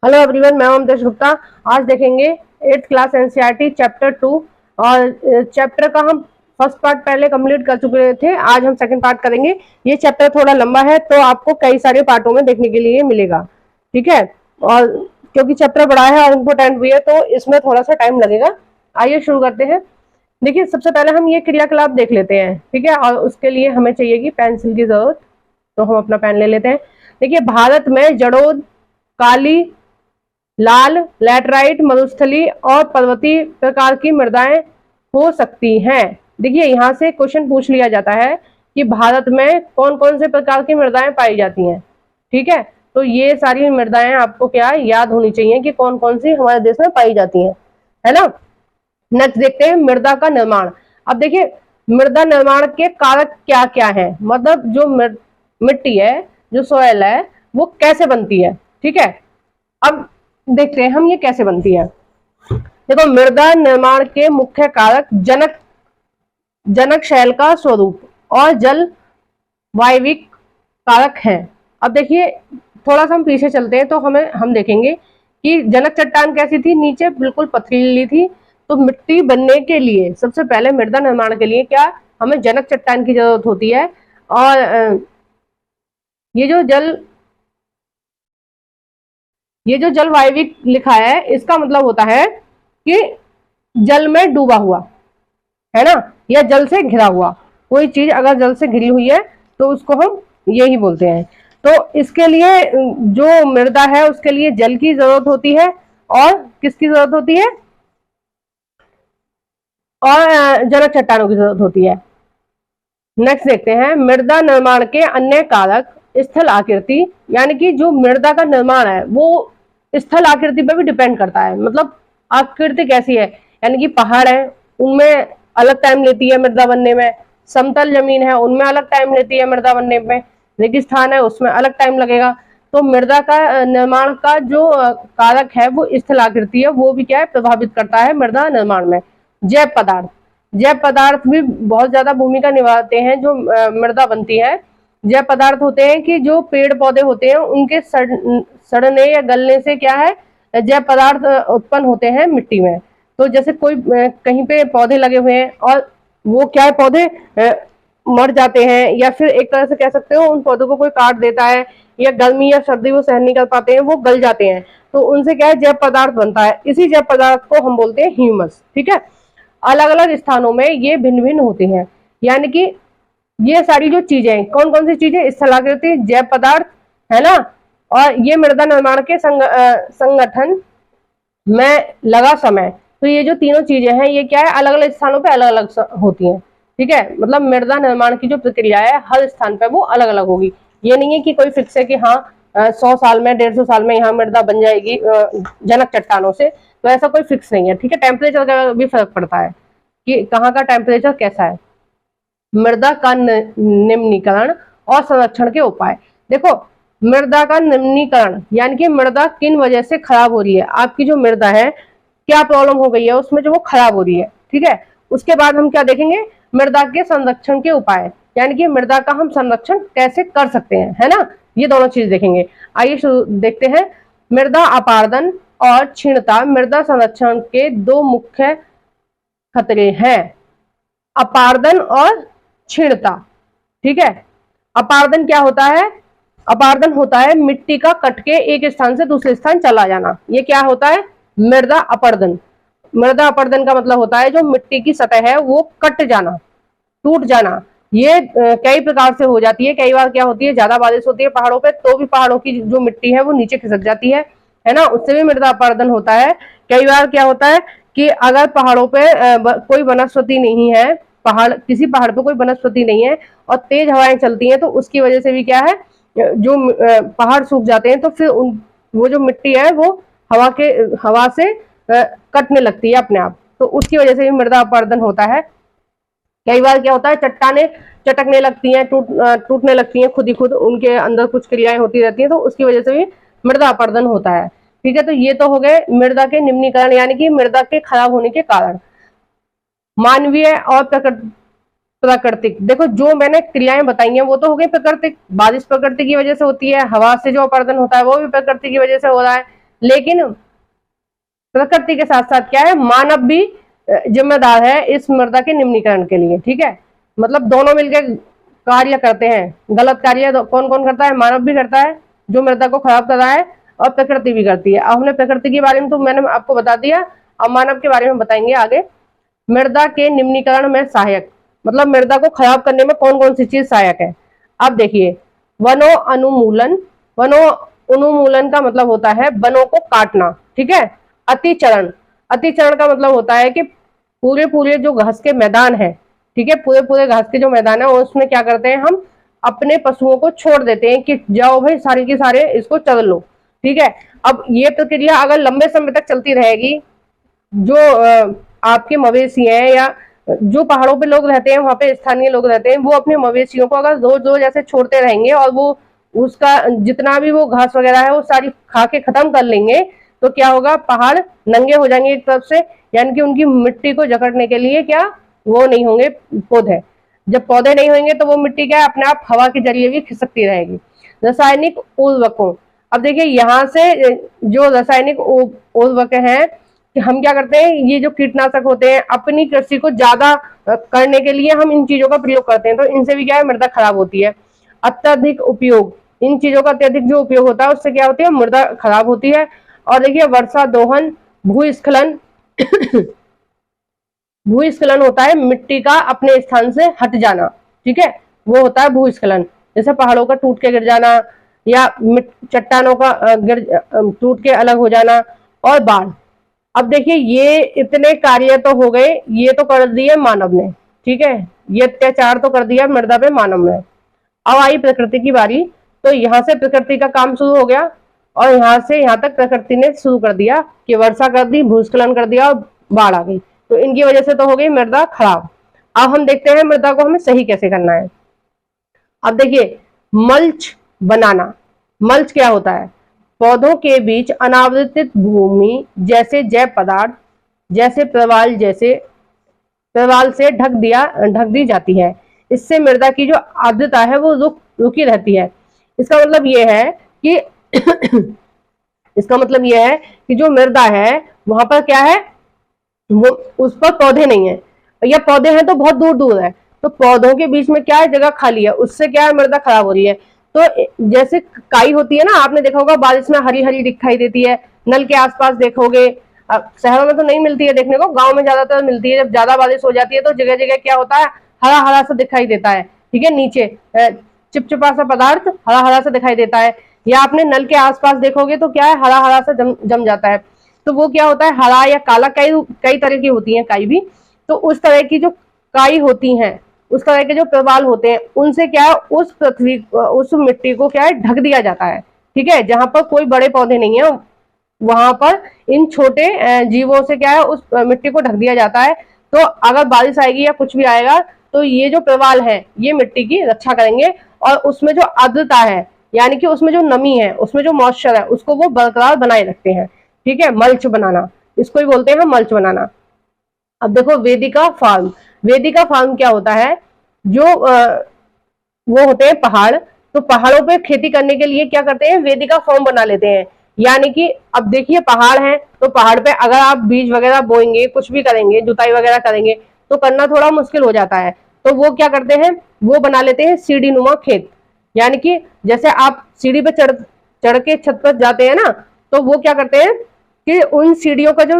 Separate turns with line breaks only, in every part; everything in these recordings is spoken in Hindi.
हेलो एवरीवन, मैं अमदेश गुप्ता। आज देखेंगे 8th क्लास एनसीईआरटी चैप्टर 2 और चैप्टर का हम फर्स्ट पार्ट पहले कंप्लीट कर चुके थे। आज हम सेकंड पार्ट करेंगे। ये चैप्टर थोड़ा लंबा है तो आपको कई सारे पार्टों में देखने के लिए मिलेगा, ठीक है। और क्योंकि चैप्टर बड़ा है और इम्पोर्टेंट भी है तो इसमें थोड़ा सा टाइम लगेगा। आइए शुरू करते हैं। देखिए, सबसे पहले हम ये क्रियाकलाप देख लेते हैं, ठीक है। और उसके लिए हमें चाहिए कि पेंसिल की जरूरत, तो हम अपना पेन ले लेते हैं। देखिए, भारत में जड़ोद, काली, लाल, लैटराइट, मरुस्थली और पर्वतीय प्रकार की मृदाएं हो सकती हैं। देखिए, यहाँ से क्वेश्चन पूछ लिया जाता है कि भारत में कौन कौन से प्रकार की मृदाएं पाई जाती हैं, ठीक है। तो ये सारी मृदाएं आपको क्या याद होनी चाहिए कि कौन कौन सी हमारे देश में पाई जाती हैं, है ना। नेक्स्ट देखते हैं मृदा का निर्माण। अब देखिए, मृदा निर्माण के कारक क्या क्या है, मतलब जो मिट्टी है, जो सोयल है, वो कैसे बनती है, ठीक है। अब देखते हैं हम ये कैसे बनती है। देखो, मृदा निर्माण के मुख्य कारक जनक शैल का स्वरूप और जल वायविक कारक है। अब देखिए, थोड़ा सा हम पीछे चलते हैं तो हम देखेंगे कि जनक चट्टान कैसी थी, नीचे बिल्कुल पथरीली थी। तो मिट्टी बनने के लिए सबसे पहले मृदा निर्माण के लिए क्या हमें जनक चट्टान की जरूरत होती है। और ये जो जल वायविक लिखा है, इसका मतलब होता है कि जल में डूबा हुआ, है ना, या जल से घिरा हुआ। कोई चीज अगर जल से घिरी हुई है तो उसको हम यही बोलते हैं। तो इसके लिए जो मृदा है उसके लिए जल की जरूरत होती है और किसकी जरूरत होती है, और जनक चट्टानों की जरूरत होती है। नेक्स्ट देखते हैं मृदा निर्माण के अन्य कारक। स्थल आकृति, यानी कि जो मृदा का निर्माण है वो स्थल आकृति पर भी डिपेंड करता है। मतलब आकृति कैसी है, यानी कि पहाड़ है, उनमें अलग टाइम लेती है मृदा बनने में। समतल जमीन है, उनमें अलग टाइम लेती है मृदा बनने में। रेगिस्तान है, उसमें अलग टाइम लगेगा। तो मृदा का निर्माण का जो कारक है वो स्थल आकृति है, वो भी क्या है प्रभावित करता है मृदा निर्माण में। जैव पदार्थ भी बहुत ज्यादा भूमिका निभाते हैं जो मृदा बनती है। जैव पदार्थ होते हैं कि जो पेड़ पौधे होते हैं उनके सड़ने या गलने से क्या है जैव पदार्थ उत्पन्न होते हैं मिट्टी में। तो जैसे कोई कहीं पे पौधे लगे हुए हैं और वो क्या है पौधे मर जाते हैं, या फिर एक तरह से कह सकते हो उन पौधों को कोई काट देता है, या गर्मी या सर्दी वो सहन नहीं कर पाते हैं, वो गल जाते हैं। तो उनसे क्या है जैव पदार्थ बनता है। इसी जैव पदार्थ को हम बोलते हैं ह्यूमस, ठीक है। अलग अलग स्थानों में ये भिन्न भिन्न होते हैं, यानी कि ये सारी जो चीजें कौन कौन सी चीजें, स्थलाकृति, जैव पदार्थ, है ना, और ये मृदा निर्माण के संगठन में लगा समय। तो ये जो तीनों चीजें हैं ये क्या है अलग अलग स्थानों पे अलग अलग होती हैं, ठीक है। मतलब मृदा निर्माण की जो प्रक्रिया है हर स्थान पे वो अलग अलग होगी। ये नहीं है कि कोई फिक्स है कि हाँ 100 साल में 150 साल में यहाँ मृदा बन जाएगी जनक चट्टानों से, तो ऐसा कोई फिक्स नहीं है, ठीक है। टेम्परेचर का भी फर्क पड़ता है कि कहाँ का टेम्परेचर कैसा है। मृदा का निम्नीकरण और संरक्षण के उपाय। देखो, मृदा का निम्नीकरण यानी कि मृदा किन वजह से खराब हो रही है, आपकी जो मृदा है क्या प्रॉब्लम हो गई है उसमें जो वो खराब हो रही है, ठीक है। उसके बाद हम क्या देखेंगे, मृदा के संरक्षण के उपाय, यानी कि मृदा का हम संरक्षण कैसे कर सकते हैं, है ना। ये दोनों चीज देखेंगे। आइए देखते हैं। मृदा अपारदन और क्षीणता मृदा संरक्षण के दो मुख्य खतरे हैं, अपारदन और क्षीणता, ठीक है। अपारदन क्या होता है, अपारदन होता है मिट्टी का कट के एक स्थान से दूसरे स्थान चला जाना, ये क्या होता है मृदा अपर्दन। मृदा अपर्दन का मतलब होता है जो मिट्टी की सतह है वो कट जाना, टूट जाना। ये कई प्रकार से हो जाती है। कई बार क्या होती है ज्यादा बारिश होती है पहाड़ों पे तो भी पहाड़ों की जो मिट्टी है वो नीचे खिसक जाती है ना, उससे भी मृदा अपर्दन होता है। कई बार क्या होता है कि अगर पहाड़ों पे कोई वनस्पति नहीं है, किसी पहाड़ पे कोई वनस्पति नहीं है और तेज हवाएं चलती हैं तो उसकी वजह से भी क्या है जो पहाड़ सूख जाते हैं, तो फिर वो जो मिट्टी है वो हवा से कटने लगती है अपने आप, तो उसकी वजह से भी मृदा अपर्दन होता है। कई बार क्या होता है चट्टाने चटकने लगती हैं, टूटने लगती हैं खुद ही खुद, उनके अंदर कुछ क्रियाएं होती रहती हैं, तो उसकी वजह से भी मृदा अपर्दन होता है, ठीक है। तो ये तो हो गए मृदा के निम्नीकरण यानी कि मृदा के खराब होने के कारण। मानवीय और प्राकृतिक, देखो जो मैंने क्रियाएं बताई हैं वो तो हो गई प्राकृतिक। बारिश प्रकृति की वजह से होती है, हवा से जो अपर्दन होता है वो भी प्रकृति की वजह से हो रहा है, लेकिन प्रकृति के साथ साथ क्या है, मानव भी जिम्मेदार है इस मृदा के निम्नीकरण के लिए। ठीक है, मतलब दोनों मिलकर कार्य करते हैं। गलत कार्य कौन कौन करता है? मानव भी करता है जो मृदा को खराब कर रहा है, और प्रकृति भी करती है। अब हमने प्रकृति के बारे में तो मैंने आपको बता दिया, अब मानव के बारे में बताएंगे आगे। मृदा के निम्नीकरण में सहायक, मतलब मृदा को खराब करने में कौन कौन सी चीज सहायक है। अब देखिए, वनो अनुमूलन। वनो उन्मूलन का मतलब होता है वनों को काटना। ठीक है। अतिचरण, अतिचरण का मतलब होता है कि पूरे पूरे जो घास के मैदान है, ठीक है, पूरे पूरे घास के जो मैदान है उसमें क्या करते हैं, हम अपने पशुओं को छोड़ देते हैं कि जाओ भाई सारे के सारे इसको चल लो। ठीक है। अब ये प्रक्रिया अगर लंबे समय तक चलती रहेगी, जो आपके मवेशी हैं या जो पहाड़ों पे लोग रहते हैं, वहां पे स्थानीय लोग रहते हैं, वो अपने मवेशियों को अगर रोज रोज ऐसे छोड़ते रहेंगे और वो उसका जितना भी वो घास वगैरह है वो सारी खा के खत्म कर लेंगे, तो क्या होगा, पहाड़ नंगे हो जाएंगे एक तरफ से, यानी कि उनकी मिट्टी को जकड़ने के लिए क्या वो नहीं होंगे पौधे। जब पौधे नहीं होंगे तो वो मिट्टी क्या है, अपने आप हवा के जरिए भी खिसकती रहेगी। रासायनिक उर्वरकों, अब देखिए यहाँ से जो रासायनिक उर्वरक हैं कि हम क्या करते हैं, ये जो कीटनाशक होते हैं अपनी कृषि को ज्यादा करने के लिए हम इन चीजों का प्रयोग करते हैं, तो इनसे भी क्या है, मृदा खराब होती है। अत्यधिक उपयोग, इन चीजों का अत्यधिक जो उपयोग होता है उससे क्या होती है, मृदा खराब होती है। और देखिए वर्षा दोहन, भूस्खलन भूस्खलन होता है मिट्टी का अपने स्थान से हट जाना। ठीक है, वो होता है भूस्खलन, जैसे पहाड़ों का टूट के गिर जाना या चट्टानों का टूट के अलग हो जाना। और बाढ़, अब देखिए ये इतने कार्य तो हो गए, ये तो कर दिए मानव ने। ठीक है, ये अत्याचार तो कर दिया मृदा पे मानव ने। अब आई प्रकृति की बारी, तो यहाँ से प्रकृति का काम शुरू हो गया और यहाँ से यहाँ तक प्रकृति ने शुरू कर दिया कि वर्षा कर दी, भूस्खलन कर दिया और बाढ़ आ गई, तो इनकी वजह से तो हो गई मृदा खराब। अब हम देखते हैं मृदा को हमें सही कैसे करना है। अब देखिए मल्च बनाना। मल्च क्या होता है, पौधों के बीच अनावृत भूमि जैसे जैव पदार्थ जैसे प्रवाल से ढक दी जाती है। इससे मृदा की जो आर्द्रता है वो रुकी रहती है। इसका मतलब ये है कि इसका मतलब ये है कि जो मृदा है वहां पर क्या है, वो उस पर पौधे नहीं है, या पौधे हैं तो बहुत दूर दूर है, तो पौधों के बीच में क्या है, जगह खाली है, उससे क्या है, मृदा खराब हो रही है। तो जैसे काई होती है ना, आपने देखा होगा बारिश में हरी हरी दिखाई देती है, नल के आसपास देखोगे। शहरों में तो नहीं मिलती है देखने को, गांव में ज्यादातर मिलती है। जब ज्यादा बारिश हो जाती है तो जगह जगह क्या होता है, हरा हरा सा दिखाई देता है। ठीक है, नीचे चिपचिपा सा पदार्थ हरा हरा सा दिखाई देता है, या आपने नल के आसपास देखोगे तो क्या है, हरा हरा सा जम जाता है। तो वो क्या होता है, हरा या काला, कई तरह की होती है काई भी। तो उस तरह की जो काई होती हैं, उस तरह के जो प्रवाल होते हैं, उनसे क्या है, उस पृथ्वी उस मिट्टी को क्या है, ढक दिया जाता है। ठीक है, जहां पर कोई बड़े पौधे नहीं है वहां पर इन छोटे जीवों से क्या है, उस मिट्टी को ढक दिया जाता है। तो अगर बारिश आएगी या कुछ भी आएगा तो ये जो प्रवाल है ये मिट्टी की रक्षा करेंगे, और उसमें जो आर्द्रता है यानी कि उसमें जो नमी है, उसमें जो मॉइस्चर है, उसको वो बरकरार बनाए रखते हैं। ठीक है, मल्च बनाना, इसको ही बोलते हैं मल्च बनाना। अब देखो वेदिका फार्म। वेदिका फार्म क्या होता है, जो वो होते हैं पहाड़, तो पहाड़ों पे खेती करने के लिए क्या करते हैं, वेदिका फार्म बना लेते हैं। यानी कि अब देखिए पहाड़ है, तो पहाड़ पे अगर आप बीज वगैरह बोएंगे, कुछ भी करेंगे, जुताई वगैरह करेंगे, तो करना थोड़ा मुश्किल हो जाता है। तो वो क्या करते हैं, वो बना लेते हैं सीढ़ी नुमा खेत। यानी कि जैसे आप सीढ़ी पे चढ़ के छत पर जाते हैं ना, तो वो क्या करते हैं कि उन सीढ़ियों का जो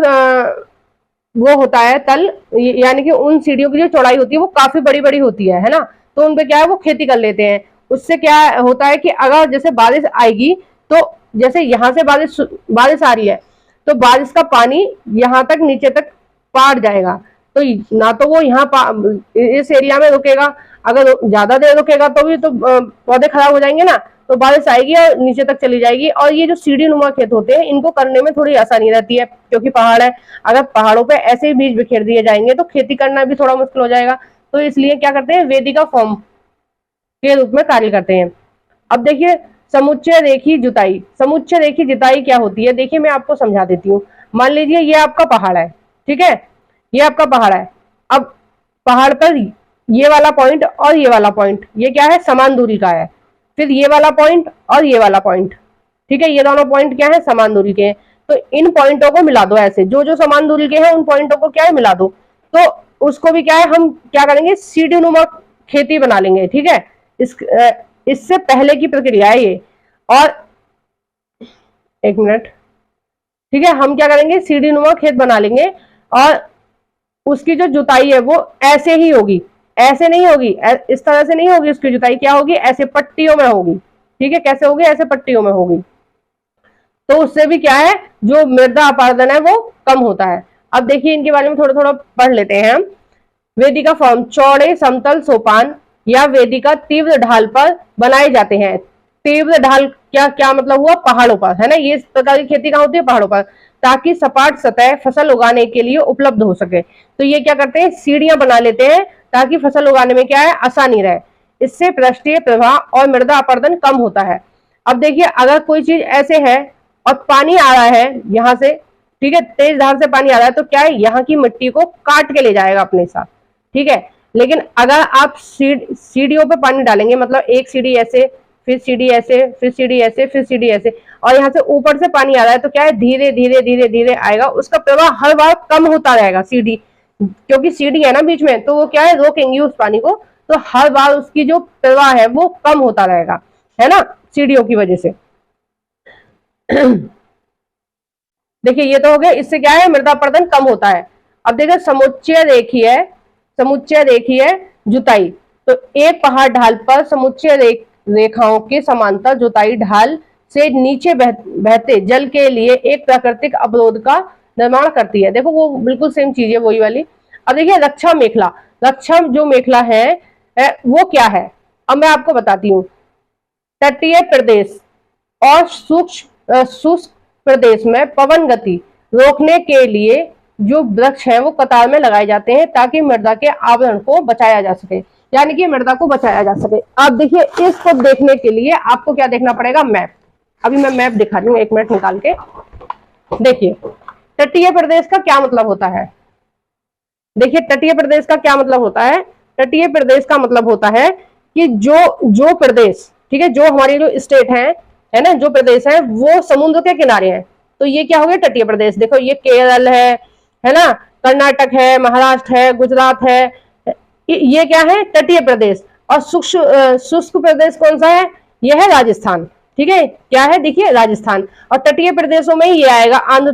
वो होता है तल, यानी कि उन सीढ़ियों की जो चौड़ाई होती है वो काफी बड़ी बड़ी होती है ना, तो उनपे क्या है, वो खेती कर लेते हैं। उससे क्या होता है कि अगर जैसे बारिश आएगी, तो जैसे यहाँ से बारिश आ रही है, तो बारिश का पानी यहाँ तक नीचे तक पार जाएगा, तो ना तो वो यहाँ इस एरिया में रुकेगा, अगर ज्यादा देर रुकेगा तो भी तो पौधे खराब हो जाएंगे ना, तो बारिश आएगी और नीचे तक चली जाएगी। और ये जो सीढ़ी नुमा खेत होते हैं, इनको करने में थोड़ी आसानी रहती है, क्योंकि पहाड़ है। अगर पहाड़ों पे ऐसे ही बीज बिखेर दिए जाएंगे तो खेती करना भी थोड़ा मुश्किल हो जाएगा, तो इसलिए क्या करते हैं, वेदिका फॉर्म के रूप में कार्य करते हैं। अब देखिए समुच्चय रेखी जुताई। समुच्चय रेखी जुताई क्या होती है, देखिए मैं आपको समझा देती हूँ। मान लीजिए ये आपका पहाड़ है, ठीक है, ये आपका पहाड़ है। अब पहाड़ पर ये वाला पॉइंट और ये वाला पॉइंट, ये क्या है, समान दूरी का है। फिर ये वाला पॉइंट और ये वाला पॉइंट, ठीक है, ये दोनों पॉइंट क्या है, समान दूरी के हैं। तो इन पॉइंटों को मिला दो, ऐसे जो जो समान दूरी के हैं उन पॉइंटों को क्या है मिला दो। तो उसको भी क्या है, हम क्या करेंगे, सीढ़ी नुमा खेती बना लेंगे। ठीक है, इससे पहले की प्रक्रिया है ये। और एक मिनट, ठीक है, हम क्या करेंगे, सीढ़ी नुमा खेत बना लेंगे और उसकी जो जुताई है वो ऐसे ही होगी, ऐसे नहीं होगी, इस तरह से नहीं होगी। उसकी जुताई क्या होगी, ऐसे पट्टियों में होगी। ठीक है, कैसे होगी, ऐसे पट्टियों में होगी। तो उससे भी क्या है, जो मृदा अपारदन है वो कम होता है। अब देखिए इनके बारे में थोड़ा थोड़ा पढ़ लेते हैं हम। वेदिका फॉर्म चौड़े समतल सोपान या वेदिका तीव्र ढाल पर बनाए जाते हैं। तीव्र ढाल क्या क्या मतलब हुआ, पहाड़ों पर, है ना। ये इस प्रकार की खेती कहाँ होती है, पहाड़ों पर, ताकि सपाट सतह फसल उगाने के लिए उपलब्ध हो सके। तो ये क्या करते हैं, सीढ़ियां बना लेते हैं ताकि फसल उगाने में क्या है, आसानी रहे। इससे पृष्ठीय प्रवाह और मृदा अपरदन कम होता है। अब देखिए अगर कोई चीज ऐसे है और पानी आ रहा है यहां से, ठीक है, तेज धार से पानी आ रहा है, तो क्या है, यहाँ की मिट्टी को काट के ले जाएगा अपने साथ। ठीक है, लेकिन अगर आप सीढ़ियों पे पानी डालेंगे, मतलब एक सीढ़ी ऐसे, फिर सीढ़ी ऐसे, फिर सीढ़ी ऐसे, फिर सीढ़ी ऐसे, और यहाँ से ऊपर से पानी आ रहा है, तो क्या है, धीरे धीरे धीरे धीरे आएगा, उसका प्रवाह हर बार कम होता रहेगा। सीढ़ी, क्योंकि सीढ़ी है ना बीच में, तो वो क्या है, रोकेंगी उस पानी को, तो हर बार उसकी जो प्रवाह है वो कम होता रहेगा, है ना, सीढ़ियों की वजह से। देखिए ये तो हो गया, इससे क्या है, मृदा अपरदन कम होता है। अब देखिए समुच्चय रेखीय जुताई। तो एक पहाड़ ढाल पर समुच्चय रेखाओं के समांतर जुताई ढाल से नीचे बहते जल के लिए एक प्राकृतिक अवरोध का निर्माण करती है। देखो वो बिल्कुल सेम चीज है, वही वाली। अब देखिए रक्षा मेखला, रक्षा जो मेखला है वो क्या है, अब मैं आपको बताती हूँ। तटीय प्रदेश और शुष्क प्रदेश में पवन गति रोकने के लिए जो वृक्ष हैं वो कतार में लगाए जाते हैं ताकि मृदा के आवरण को बचाया जा सके, यानी कि मृदा को बचाया जा सके। आप देखिए इसको देखने के लिए आपको क्या देखना पड़ेगा, मैप। अभी मैं मैप दिखा रही हूँ, एक मिनट निकाल के। देखिए तटीय प्रदेश का क्या मतलब होता है, देखिए तटीय प्रदेश का क्या मतलब होता है। तटीय प्रदेश का मतलब होता है कि जो प्रदेश, ठीक है, जो हमारी जो स्टेट है ना, जो प्रदेश है वो समुद्र के किनारे हैं, तो ये क्या हो गया, तटीय प्रदेश। देखो ये केरल है ना, कर्नाटक है, महाराष्ट्र है, गुजरात है, ये क्या है, तटीय प्रदेश। और शुष्क प्रदेश कौन सा है, यह है राजस्थान। ठीक है, क्या है, देखिए राजस्थान। और तटीय प्रदेशों में ये आएगा आंध्र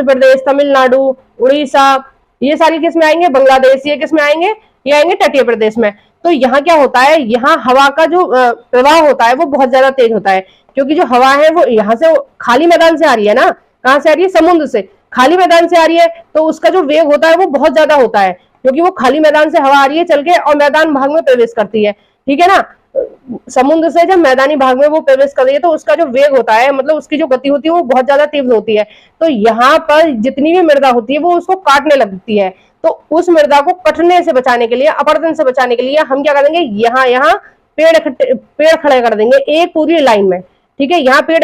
प्रदेश, तमिलनाडु, उड़ीसा, ये सारी किस में आएंगे, बांग्लादेश, ये किस में आएंगे, ये आएंगे तटीय प्रदेश में। तो यहाँ क्या होता है, यहाँ हवा का जो प्रवाह होता है वो बहुत ज्यादा तेज होता है, क्योंकि जो हवा है वो यहाँ से खाली मैदान से आ रही है ना, कहाँ से आ रही है, समुद्र से, खाली मैदान से आ रही है, तो उसका जो वेग होता है वो बहुत ज्यादा होता है, क्योंकि वो खाली मैदान से हवा आ रही है चल के और मैदान भाग में प्रवेश करती है। ठीक है ना, समुद्र से जब मैदानी भाग में वो प्रवेश कर रही है तो उसका जो वेग होता है, मतलब उसकी जो गति होती है वो बहुत ज्यादा तीव्र होती है। तो यहाँ पर जितनी भी मृदा होती है वो उसको काटने लगती है। तो उस मृदा को कटने से बचाने के लिए, अपरदन से बचाने के लिए हम क्या करेंगे, यहाँ पेड़ खड़े कर देंगे एक पूरी लाइन में। ठीक है, यहाँ पेड़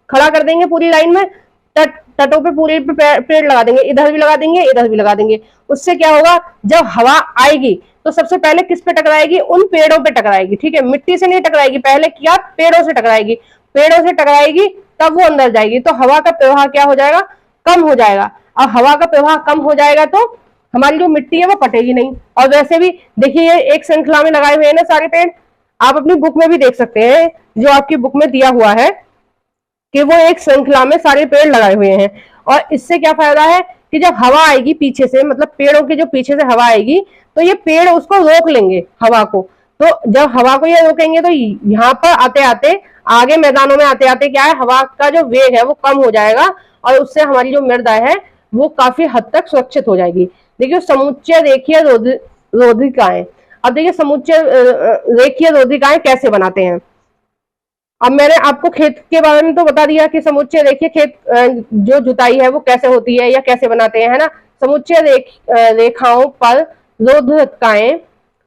खड़ा कर देंगे पूरी लाइन में, तटों पे पूरे पेड़ लगा देंगे, इधर भी लगा देंगे, इधर भी लगा देंगे। उससे क्या होगा, जब हवा आएगी तो सबसे पहले किस पे टकराएगी, उन पेड़ों पे टकराएगी। ठीक है, मिट्टी से नहीं टकराएगी, पहले क्या, पेड़ों से टकराएगी, पेड़ों से टकराएगी तब वो अंदर जाएगी, तो हवा का प्रवाह क्या हो जाएगा, कम हो जाएगा। और हवा का प्रवाह कम हो जाएगा तो हमारी जो मिट्टी है वो कटेगी नहीं। और वैसे भी देखिए एक श्रृंखला में लगाए हुए हैं ना सारे पेड़, आप अपनी बुक में भी देख सकते हैं, जो आपकी बुक में दिया हुआ है कि वो एक श्रृंखला में सारे पेड़ लगाए हुए हैं। और इससे क्या फायदा है कि जब हवा आएगी पीछे से, मतलब पेड़ों के जो पीछे से हवा आएगी, तो ये पेड़ उसको रोक लेंगे हवा को। तो जब हवा को ये रोकेंगे तो यहाँ पर आते आते, आगे मैदानों में आते आते क्या है, हवा का जो वेग है वो कम हो जाएगा और उससे हमारी जो मृदा है वो काफी हद तक सुरक्षित हो जाएगी। देखिए समुच्चय रेखीय रोधिकाएं। अब देखिए समुच्चय रेखीय रोधिकाएं कैसे बनाते हैं। अब मैंने आपको खेत के बारे में तो बता दिया कि समुच्चय रेखीय खेत जो जुताई है वो कैसे होती है या कैसे बनाते हैं, है ना। समुच्चय रेखाओं पर रोधिकाएं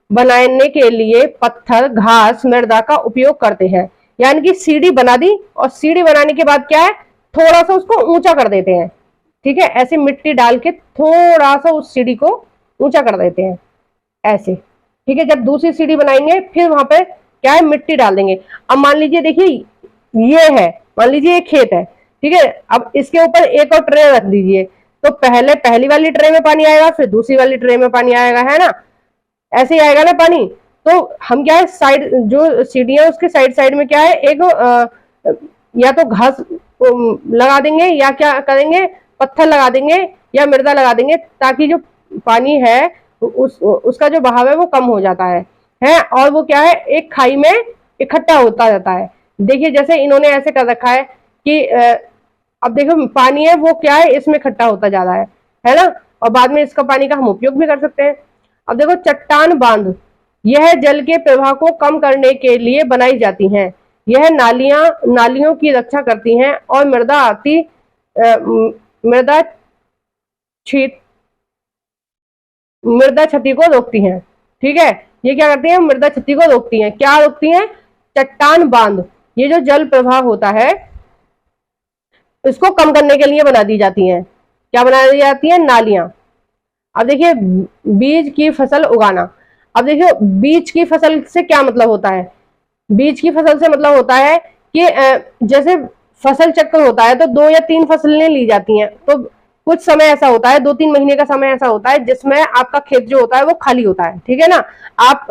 बनाने के लिए पत्थर, घास, मृदा का उपयोग करते हैं। यानी कि सीढ़ी बना दी और सीढ़ी बनाने के बाद क्या है, थोड़ा सा उसको ऊंचा कर देते हैं। ठीक है, ऐसे मिट्टी डाल के थोड़ा सा उस सीढ़ी को ऊंचा कर देते हैं ऐसे। ठीक है, जब दूसरी सीढ़ी बनाएंगे फिर वहां पे क्या है, मिट्टी डाल देंगे। अब मान लीजिए देखिए ये है, मान लीजिए एक खेत है, ठीक है, अब इसके ऊपर एक और ट्रे रख दीजिए, तो पहले पहली वाली ट्रे में पानी आएगा, फिर दूसरी वाली ट्रे में पानी आएगा, है ना, ऐसे ही आएगा ना पानी। तो हम क्या है, साइड जो सीढ़ियां उसके साइड साइड में क्या है, एक या तो घास लगा देंगे, या क्या करेंगे, पत्थर लगा देंगे या मृदा लगा देंगे, ताकि जो पानी है उसका जो बहाव है वो कम हो जाता है, और वो क्या है, एक खाई में इकट्ठा होता जाता है। देखिए जैसे इन्होंने ऐसे कर रखा है कि अब देखो पानी है वो क्या है, इसमें इकट्ठा होता जा रहा है ना, और बाद में इसका पानी का हम उपयोग भी कर सकते हैं। अब देखो चट्टान बांध, यह जल के प्रवाह को कम करने के लिए बनाई जाती हैं। यह नालियों की रक्षा करती हैं और मृदा मृदा क्षति को रोकती हैं। ठीक है, ये क्या करती हैं, मृदा क्षति को रोकती हैं। क्या रोकती हैं? चट्टान बांध, ये जो जल प्रवाह होता है इसको कम करने के लिए बना दी जाती हैं। क्या बना दी जाती है? नालियां। अब देखिए बीज की फसल उगाना। अब देखिए बीज की फसल से क्या मतलब होता है? बीज की फसल से मतलब होता है कि जैसे फसल चक्र होता है तो 2 या 3 फसलें ली जाती हैं, तो कुछ समय ऐसा होता है, 2-3 महीने का समय ऐसा होता है जिसमें आपका खेत जो होता है वो खाली होता है। ठीक है ना, आप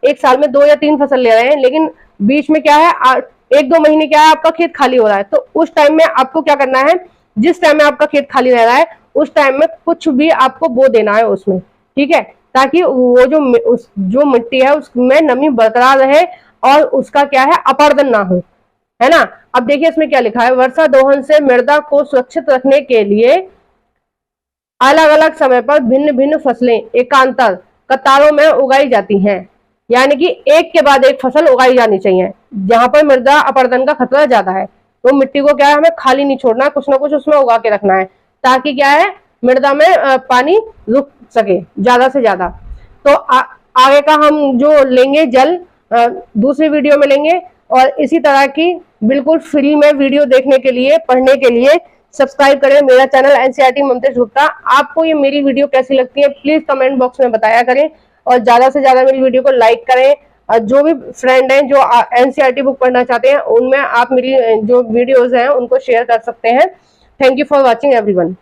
एक साल में 2 या 3 फसल ले रहे हैं, लेकिन बीच में क्या है, 1-2 महीने क्या है, आपका खेत खाली हो रहा है। तो उस टाइम में आपको क्या करना है, जिस टाइम में आपका खेत खाली रह रहा है उस टाइम में कुछ भी आपको बो देना है उसमें। ठीक है, ताकि वो जो मिट्टी है उसमें नमी बरकरार रहे और उसका क्या है, अपरदन ना हो, है ना। अब देखिए इसमें क्या लिखा है, वर्षा दोहन से मृदा को सुरक्षित रखने के लिए अलग अलग समय पर भिन्न भिन्न फसलें एकांतर कतारों में उगाई जाती हैं। यानी कि एक के बाद एक फसल उगाई जानी चाहिए। जहां पर मृदा अपरदन का खतरा ज्यादा है तो मिट्टी को क्या है, हमें खाली नहीं छोड़ना, कुछ ना कुछ उसमें उगा के रखना है, ताकि क्या है, मृदा में पानी रुक सके ज्यादा से ज्यादा। तो आगे का हम जो लेंगे जल दूसरी वीडियो में लेंगे। और इसी तरह की बिल्कुल फ्री में वीडियो देखने के लिए, पढ़ने के लिए सब्सक्राइब करें मेरा चैनल एनसीईआरटी ममतेश गुप्ता। आपको ये मेरी वीडियो कैसी लगती है प्लीज कमेंट बॉक्स में बताया करें, और ज्यादा से ज्यादा मेरी वीडियो को लाइक करें। और जो भी फ्रेंड हैं जो एनसीईआरटी बुक पढ़ना चाहते हैं उनमें आप मेरी जो वीडियोज हैं उनको शेयर कर सकते हैं। Thank you for watching everyone.